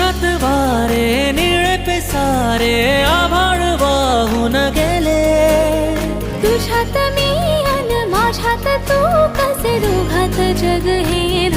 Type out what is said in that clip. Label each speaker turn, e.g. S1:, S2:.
S1: तुझ्यात वारे निळे पिसारे आभाळ वाहून गेले.
S2: तुझ्यात मी अन माझ्यात तू, कसे दोघात जग हे